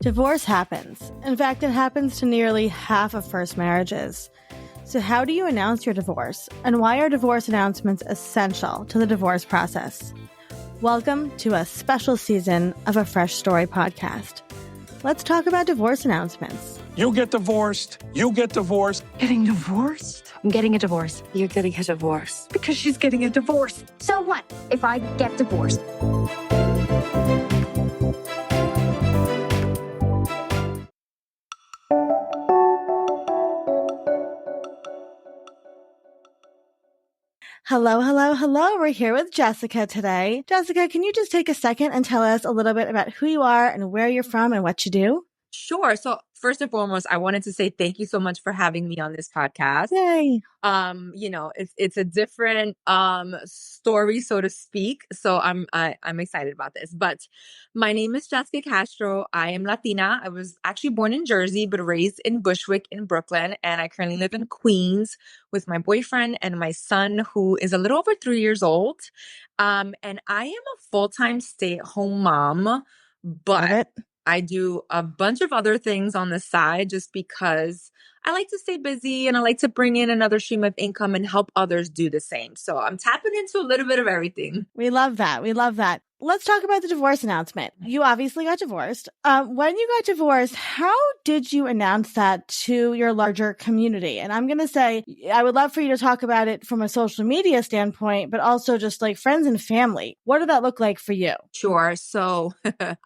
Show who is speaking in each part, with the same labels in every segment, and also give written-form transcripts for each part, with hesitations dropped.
Speaker 1: Divorce happens. In fact, it happens to nearly half of first marriages. So how do you announce your divorce? And why are divorce announcements essential to the divorce process? Welcome to a special season of a Fresh Story podcast. Let's talk about divorce announcements.
Speaker 2: You get divorced. You get divorced.
Speaker 3: Getting divorced?
Speaker 4: I'm getting a divorce. You're getting a divorce.
Speaker 3: Because she's getting a divorce.
Speaker 4: So what if I get divorced?
Speaker 1: Hello, hello, hello. We're here with Jessica today. Jessica, can you just take a second and tell us a little bit about who you are and where you're from and what you do?
Speaker 5: Sure. So first and foremost, I wanted to say thank you so much for having me on this podcast.
Speaker 1: Yay.
Speaker 5: It's a different story, so to speak. So I'm excited about this. But my name is Jessica Castro. I am Latina. I was actually born in Jersey, but raised in Bushwick in Brooklyn. And I currently live in Queens with my boyfriend and my son, who is a little over 3 years old. And I am a full-time stay-at-home mom, but I do a bunch of other things on the side just because I like to stay busy and I like to bring in another stream of income and help others do the same. So I'm tapping into a little bit of everything.
Speaker 1: We love that. We love that. Let's talk about the divorce announcement. You obviously got divorced. When you got divorced, how did you announce that to your larger community? And I'm going to say, I would love for you to talk about it from a social media standpoint, but also just like friends and family. What did that look like for you?
Speaker 5: Sure. So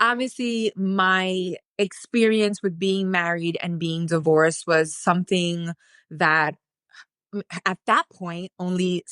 Speaker 5: obviously my experience with being married and being divorced was something that at that point, only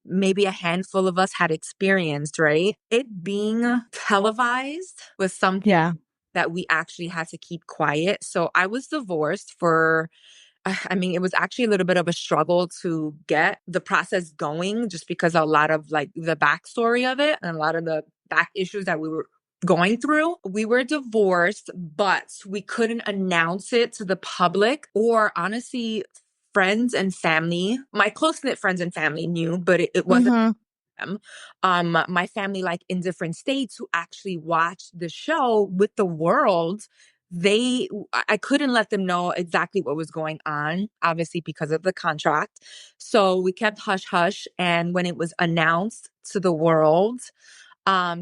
Speaker 5: maybe a handful of us had experienced, right? It being televised was something that we actually had to keep quiet. So I was divorced it was actually a little bit of a struggle to get the process going just because a lot of like the backstory of it and a lot of the back issues that we were going through. We were divorced, but we couldn't announce it to the public or honestly, friends and family. My close-knit friends and family knew, but it wasn't them. My family, like in different states who actually watched the show with the world, I couldn't let them know exactly what was going on, obviously because of the contract. So we kept hush hush. And when it was announced to the world,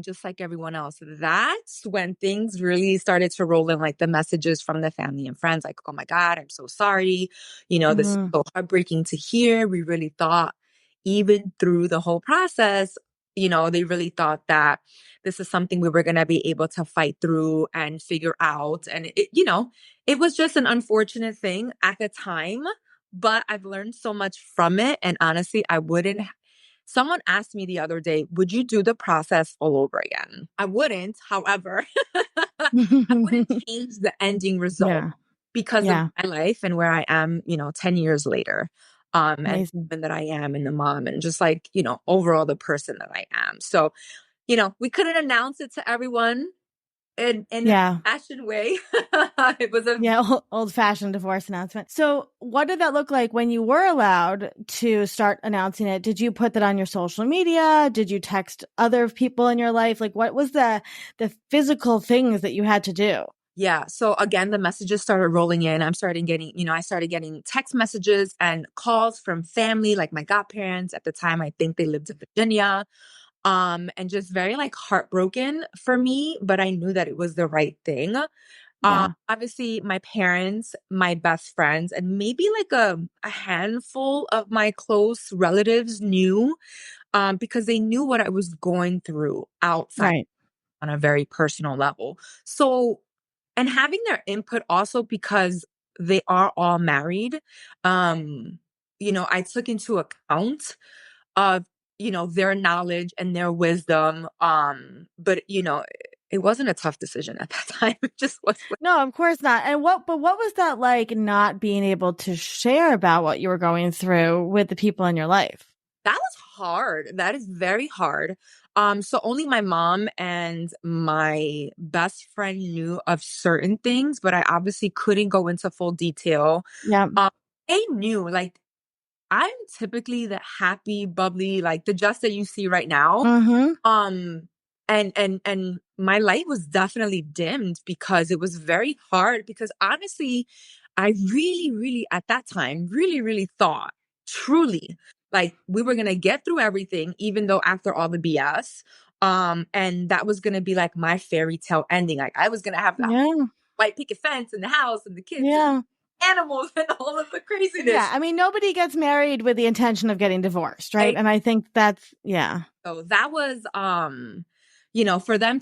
Speaker 5: just like everyone else, that's when things really started to roll in, like the messages from the family and friends, like, oh my God, I'm so sorry. This is so heartbreaking to hear. We really thought even through the whole process, they really thought that this is something we were going to be able to fight through and figure out. And it was just an unfortunate thing at the time, but I've learned so much from it. And honestly, someone asked me the other day, would you do the process all over again? I wouldn't. However, I wouldn't change the ending result because of my life and where I am, 10 years later. And the woman that I am and the mom and just like, overall the person that I am. So, we couldn't announce it to everyone in a fashion way. It was
Speaker 1: old-fashioned divorce announcement. So what did that look like when you were allowed to start announcing it? Did you put that on your social media? Did you text other people in your life? Like what was the physical things that you had to do?
Speaker 5: Yeah. So again, the messages started rolling in. I started getting text messages and calls from family, like my godparents at the time. I think they lived in Virginia. And just very like heartbroken for me, but I knew that it was the right thing. Obviously my parents, my best friends, and maybe like a handful of my close relatives knew, because they knew what I was going through outside on a very personal level. So, and having their input also because they are all married, I took into account of their knowledge and their wisdom. But it wasn't a tough decision at that time. It just was.
Speaker 1: No, of course not. And what was that like not being able to share about what you were going through with the people in your life?
Speaker 5: That was hard. That is very hard. So only my mom and my best friend knew of certain things, but I obviously couldn't go into full detail.
Speaker 1: Yeah.
Speaker 5: They knew, like, I'm typically the happy, bubbly, like the Jess that you see right now.
Speaker 1: Mm-hmm.
Speaker 5: And my light was definitely dimmed because it was very hard, because honestly, I really at that time really thought truly like we were going to get through everything, even though after all the BS, and that was going to be like my fairy tale ending. Like I was going to have the
Speaker 1: Yeah.
Speaker 5: white picket fence and the house and the kids and
Speaker 1: Yeah.
Speaker 5: animals and all of the craziness.
Speaker 1: Yeah. I mean, nobody gets married with the intention of getting divorced, right? And I think that's, yeah.
Speaker 5: So that was, for them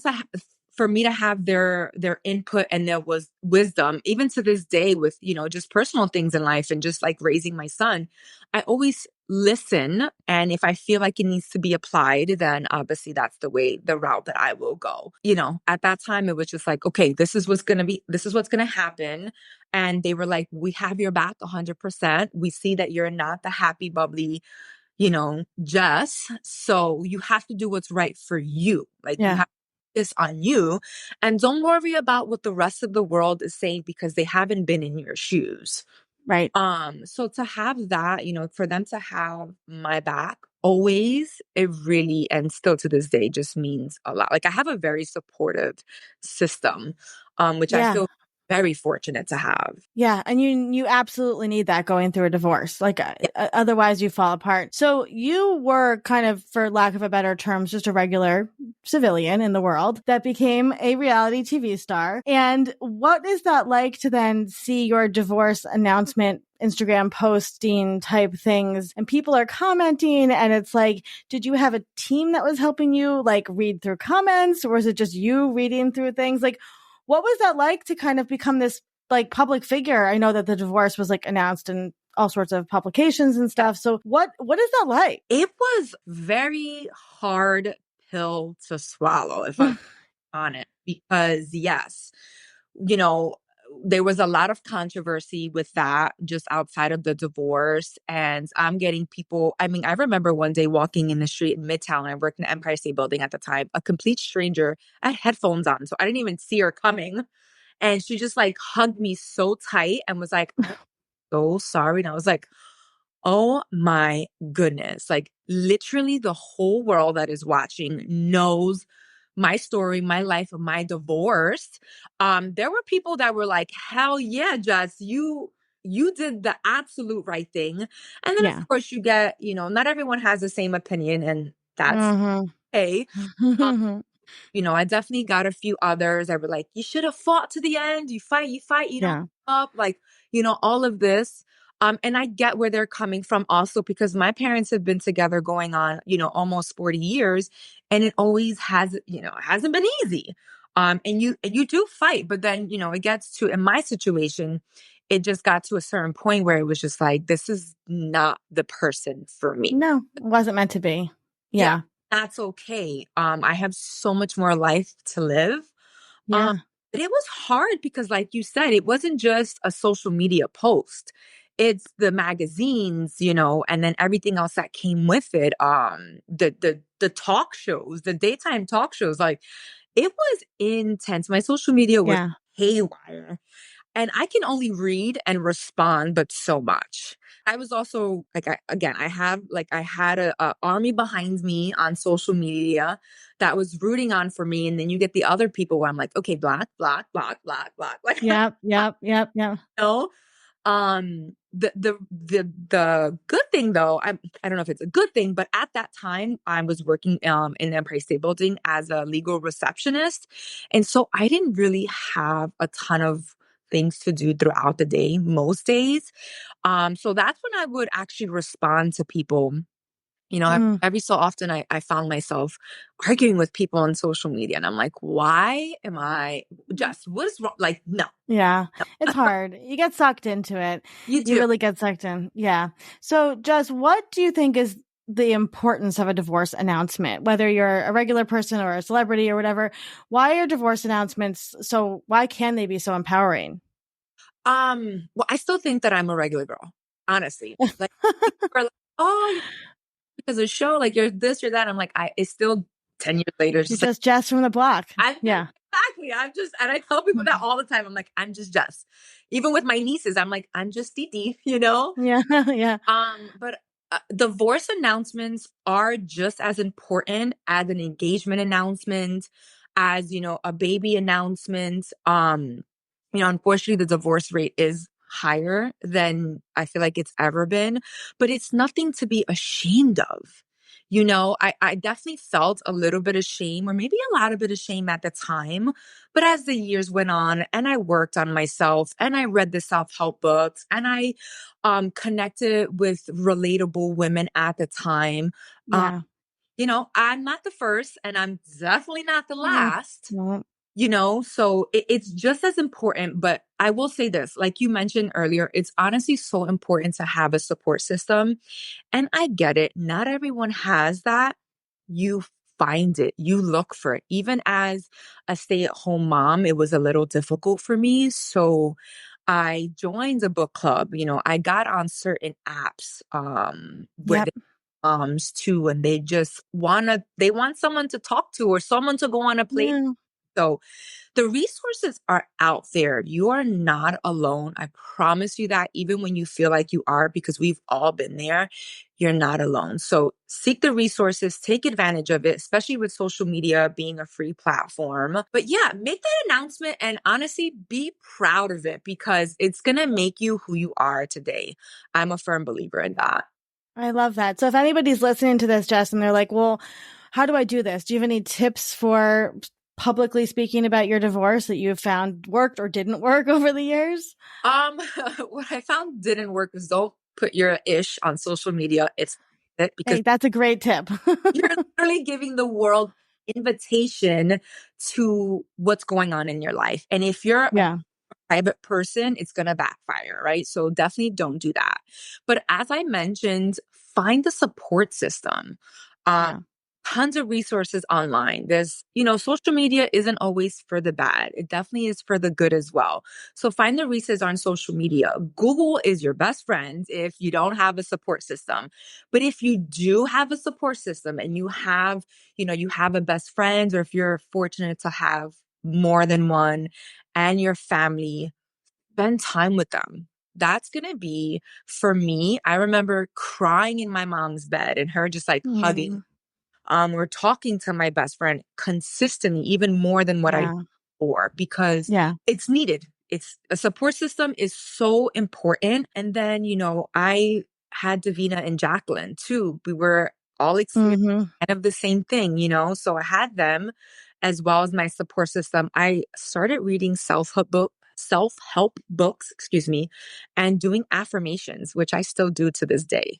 Speaker 5: for me to have their input and there was wisdom, even to this day with, just personal things in life and just like raising my son. I always listen. And if I feel like it needs to be applied, then obviously that's the route that I will go. At that time, it was just like, okay, this is what's going to happen. And they were like, we have your back 100%. We see that you're not the happy, bubbly, Jess. So you have to do what's right for you. Like you have this on you, and don't worry about what the rest of the world is saying because they haven't been in your shoes.
Speaker 1: Right.
Speaker 5: So to have that, for them to have my back always, it really, and still to this day, just means a lot. Like I have a very supportive system, which I feel very fortunate to have.
Speaker 1: Yeah. And you absolutely need that going through a divorce. Like otherwise you fall apart. So you were kind of, for lack of a better terms, just a regular civilian in the world that became a reality TV star. And what is that like to then see your divorce announcement Instagram posting type things and people are commenting, and it's like, did you have a team that was helping you like read through comments, or was it just you reading through things? Like, what was that like to kind of become this like public figure? I know that the divorce was like announced in all sorts of publications and stuff. So what is that like?
Speaker 5: It was very hard pill to swallow, if I'm honest, because yes, there was a lot of controversy with that just outside of the divorce. And I'm getting people. I mean, I remember one day walking in the street in Midtown. I worked in the Empire State Building at the time. A complete stranger. I had headphones on, so I didn't even see her coming. And she just like hugged me so tight and was like, "I'm so sorry." And I was like, oh my goodness. Like literally the whole world that is watching knows my story, my life, my divorce. There were people that were like, hell yeah, Jess, you did the absolute right thing. And then of course you get, not everyone has the same opinion, and that's okay. I definitely got a few others that were like, you should have fought to the end. You fight, you don't give up, like, all of this. And I get where they're coming from also, because my parents have been together going on, almost 40 years, and it always has, it hasn't been easy. And you do fight, but then, it gets to, in my situation, it just got to a certain point where it was just like, this is not the person for me.
Speaker 1: No, it wasn't meant to be. Yeah.
Speaker 5: That's okay. I have so much more life to live.
Speaker 1: Yeah.
Speaker 5: But it was hard because, like you said, it wasn't just a social media post. It's the magazines, and then everything else that came with it. The talk shows, the daytime talk shows, like it was intense. My social media was haywire. And I can only read and respond, but so much. I was also like, I had a army behind me on social media that was rooting on for me. And then you get the other people where I'm like, okay, block. Like,
Speaker 1: Yep.
Speaker 5: The good thing though, I don't know if it's a good thing, but at that time I was working in the Empire State Building as a legal receptionist. And so I didn't really have a ton of things to do throughout the day, most days. So that's when I would actually respond to people. Every so often I found myself arguing with people on social media, and I'm like, why am I just, what is wrong? Like, no.
Speaker 1: Yeah. It's hard. You get sucked into it. You really get sucked in. Yeah. So Jess, what do you think is the importance of a divorce announcement, whether you're a regular person or a celebrity or whatever? Why are divorce announcements why can they be so empowering?
Speaker 5: Well, I still think that I'm a regular girl, honestly. Like, people are like, oh, because of the show, like you're this, you're that. I'm like, it's still 10 years later.
Speaker 1: You're just Jess from the block.
Speaker 5: Exactly. And I tell people that all the time. I'm like, I'm just Jess. Even with my nieces, I'm like, I'm just Titi,
Speaker 1: Yeah. Yeah.
Speaker 5: But Divorce announcements are just as important as an engagement announcement, as, a baby announcement. Unfortunately, the divorce rate is higher than I feel like it's ever been, but it's nothing to be ashamed of. I definitely felt a little bit of shame, or maybe a lot of bit of shame at the time. But as the years went on and I worked on myself and I read the self-help books and I connected with relatable women at the time, um,
Speaker 1: Yeah.
Speaker 5: I'm not the first and I'm definitely not the
Speaker 1: Mm,
Speaker 5: last.
Speaker 1: no.
Speaker 5: So it's just as important. But I will say this, like you mentioned earlier, it's honestly so important to have a support system. And I get it. Not everyone has that. You find it, you look for it. Even as a stay-at-home mom, it was a little difficult for me. So I joined a book club. I got on certain apps with
Speaker 1: Yep.
Speaker 5: moms too, and they want someone to talk to or someone to go on a play.
Speaker 1: Yeah.
Speaker 5: So the resources are out there. You are not alone. I promise you that, even when you feel like you are, because we've all been there, you're not alone. So seek the resources, take advantage of it, especially with social media being a free platform. But yeah, make that announcement and honestly be proud of it, because it's going to make you who you are today. I'm a firm believer in that.
Speaker 1: I love that. So if anybody's listening to this, Jess, and they're like, well, how do I do this? Do you have any tips for publicly speaking about your divorce that you've found worked or didn't work over the years?
Speaker 5: What I found didn't work was don't put your ish on social media. It's it because
Speaker 1: Hey, that's a great tip.
Speaker 5: you're literally giving the world invitation to what's going on in your life. And if you're a
Speaker 1: Yeah.
Speaker 5: private person, it's going to backfire, right? So definitely don't do that. But as I mentioned, find the support system. Um,
Speaker 1: Yeah.
Speaker 5: Tons of resources online. There's, social media isn't always for the bad. It definitely is for the good as well. So find the resources on social media. Google is your best friend if you don't have a support system. But if you do have a support system and you have a best friend, or if you're fortunate to have more than one, and your family, spend time with them. That's going to be, for me, I remember crying in my mom's bed and her just like hugging,
Speaker 1: Mm,
Speaker 5: or talking to my best friend consistently, even more than what I did
Speaker 1: yeah.
Speaker 5: before, because
Speaker 1: Yeah.
Speaker 5: it's needed. It's a support system is so important. And then, I had Davina and Jacqueline too. We were all experiencing
Speaker 1: Hmm.
Speaker 5: kind of the same thing, so I had them as well as my support system. I started reading self-help books, excuse me, and doing affirmations, which I still do to this day.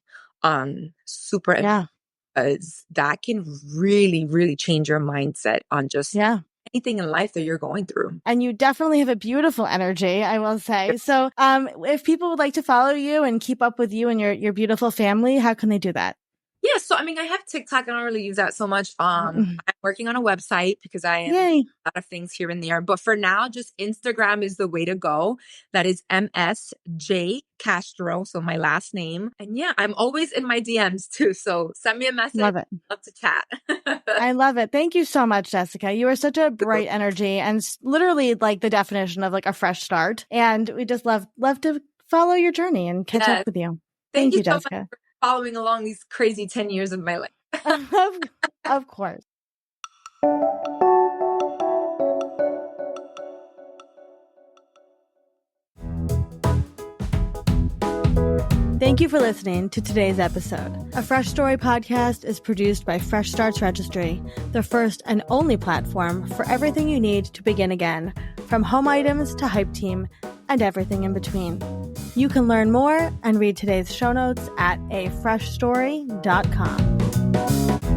Speaker 5: Super important,
Speaker 1: Yeah.
Speaker 5: because that can really, really change your mindset on just
Speaker 1: Yeah.
Speaker 5: anything in life that you're going through.
Speaker 1: And you definitely have a beautiful energy, I will say. So, if people would like to follow you and keep up with you and your beautiful family, how can they do that?
Speaker 5: Yeah, so I mean, I have TikTok. I don't really use that so much.
Speaker 1: Mm.
Speaker 5: I'm working on a website because I am
Speaker 1: Yay.
Speaker 5: a lot of things here and there. But for now, just Instagram is the way to go. That is MSJ Castro, so my last name. And yeah, I'm always in my DMs too. So send me a message.
Speaker 1: Love it.
Speaker 5: Love to chat.
Speaker 1: I love it. Thank you so much, Jessica. You are such a bright energy and literally like the definition of like a fresh start. And we just love to follow your journey and catch
Speaker 5: Yes.
Speaker 1: up with you.
Speaker 5: Thank
Speaker 1: Thank
Speaker 5: you
Speaker 1: you,
Speaker 5: so much
Speaker 1: Jessica.
Speaker 5: for following along these crazy 10 years of my life.
Speaker 1: Of course. Thank you for listening to today's episode. A Fresh Story podcast is produced by Fresh Starts Registry, the first and only platform for everything you need to begin again, from home items to Hype Team and everything in between. You can learn more and read today's show notes at afreshstory.com.